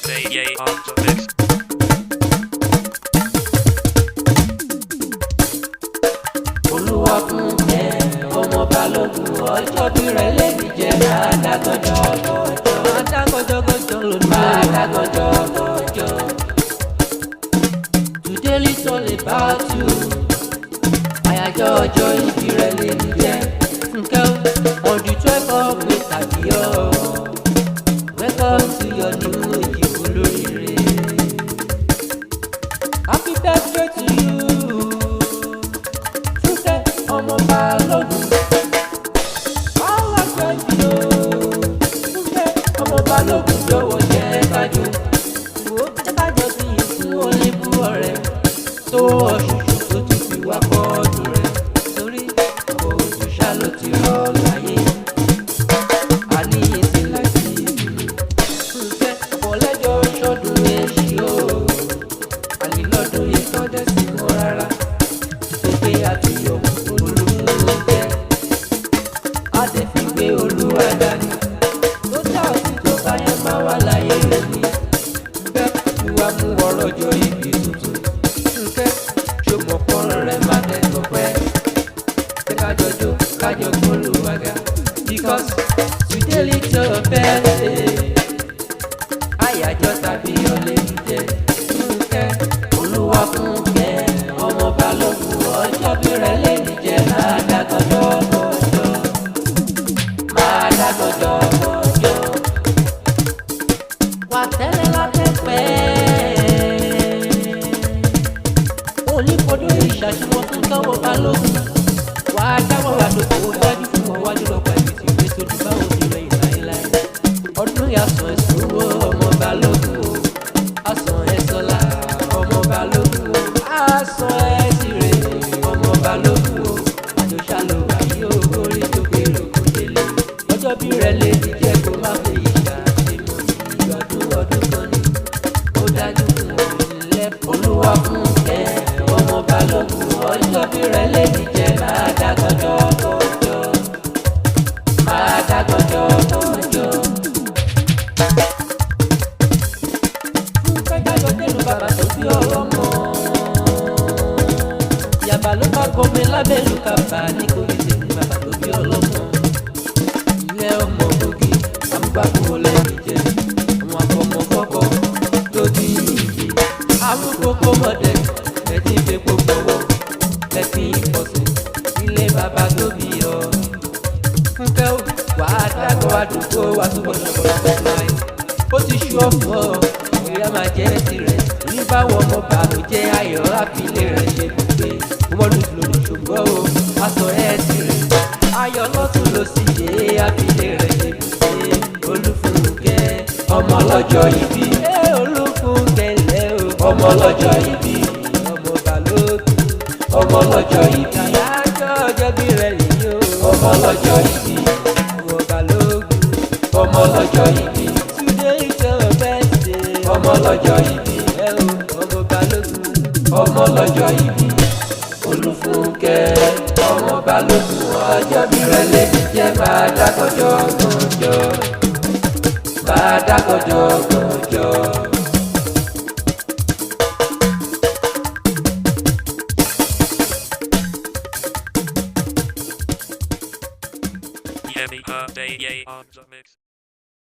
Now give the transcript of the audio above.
birthday on the mix. Olúwa fún ẹ ọmọ balógun ọjọ́ bí rẹ̀ lè ní jẹ́ máa dágọ́jọ́ gọ́jọ́ máa dágọ́jọ́ gọ́jọ́ lónìí máa dágọ́jọ́ gọ́jọ́. Today is all about you. Àyájọ́ ọjọ́ ìbí rẹ̀ lè ní jẹ́ Fúnkẹ́ on the 12th of May tàbí ọ́. Welcome to your new Èjìgbò lóríire. Happy birthday to you. Ọmọ balógun alájọ ìbí o Fúnkẹ́ ọmọ balógun jọ̀wọ́ jẹ́ kájọ wo jẹ́ kájọ sí ìfún olébú ọ̀rẹ́ tó ọ̀ṣùṣù tó ti fi wá kọ́ọ̀dù rẹ̀ torí ọ̀pọ̀ òjòṣà ló ti rọ̀ láyé àníyàn sílẹ̀ sí ìlú Fúnkẹ́ ọ̀pọ̀lẹ́jọ́ ṣọ́dún èṣì o àlìlọ́dún ìtọ́jẹ́ sí mọ́ rárá tó gbé àtúnyọ̀ Olúwa dání tó dá òsì tó bá yẹn máa wà láyé rẹ̀ ní bẹ́ẹ̀ tí wàá mú ọ̀rọ̀ jọ ibi tuntun Fúnkẹ́ ṣùgbọ́n pọ́nrọ́ rẹ̀ má dẹ́tọ̀ pẹ́ ṣé kájọ jó kájọ gbólúwàgà because today little birthday àyájọ́ tàbí ọ̀lẹ́ ìjẹ́ Fúnkẹ́ Olúwa Fúnkẹ́ ọmọ balógun ọjọ́ bí rẹ̀ lè níjẹ́ máa dágọ́jọ́ gọ́jọ́ dágọ́jọ́ gọ́jọ́ wà tẹ́lẹ̀ látẹ̀pẹ́ onífọdún ìṣàṣìwọ̀n fún tọ́wọ́ balógun wà á dáwọ́ wà lóko dájú fún wọn wájú lọ́pàá ibi tí ìwé tó dùn báwọn ti lọ ìláìláì ọdún yàsàn ẹ̀sùn wo ọmọ balógun o àsàn ẹ̀sọ́lá ọmọ balógun o àsàn ẹ̀sìrè ọmọ balógun o àjọṣà ló wà yí o orí tó gbèrò kò délé ọjọ́ bí rẹ̀ lè ní jẹ́ kó má fi ìṣà ṣe mọ̀ ní ọdún kan ní ó dájú fún òṣìlẹ̀ Olúwa Fúnkẹ́ ọmọ balógun ọjọ́ bí rẹ̀ lè ní jẹ́ máa dágọ́jọ́ gọ́jọ́ máa dágọ́jọ́ gọ́jọ́. Fúnkẹ́ jájọ délùú bàbá tó bí ọlọ́mọ yàbá ló bá gbomi lábẹ́lú kàbá ní kò ní tèmi bàbá tó bí ọlọ́mọ ilé ọmọ gbòógì amúgbàgbọ́ lẹ́yìn jẹ́ àwọn afọmọfọ́kọ tó di ìyè amúkókó mọ̀dẹ́ ẹtí fipò gbọ́wọ́ ẹtí ìpọ̀sẹ̀ ilé bàbá tó bí ọ. Fúnkẹ́ wà á dágọ́ àdúgbò wà túbọ̀ lọ́kọ̀ọ́kọ́ láì ó ti ṣú ọ̀fọ̀ ìrẹ́ máa jẹ́ tirẹ̀ ní báwọn ọmọ bàlùjẹ́ ayọ̀ àfilẹ̀ rẹ̀ ṣe gbé wọ́n lùdùlù ṣùgbọ́n o aṣọ ẹ̀ tirẹ̀ ayọ̀ lọ́tún ló sì ṣe àfilẹ̀ rẹ̀ ṣe gbé Olúfúnkẹ́ ọmọ lọ́jọ́ ìbí Olúfúnkẹ́ lẹ́ o ọmọ lọ́jọ́ ìbí ọmọ balógun ọmọ lọ́jọ́ ìbí àyájọ́ ọjọ́ bí rẹ̀ lèyí o ọmọ lọ́jọ́ ìbí ọmọ balógun ọmọ lọ́jọ́ ìbí today is your birthday ọmọ lọ́jọ́ ìbí ọmọ balógun ọmọ lọ́jọ́ ìbí Olúfúnkẹ́ ọmọ balógun ọjọ́ bí rẹ̀ lè jẹ́ máa dágọ́jọ́ gọ́jọ́ máa dágọ́jọ́ gọ́jọ́. Happy birthday on the mix.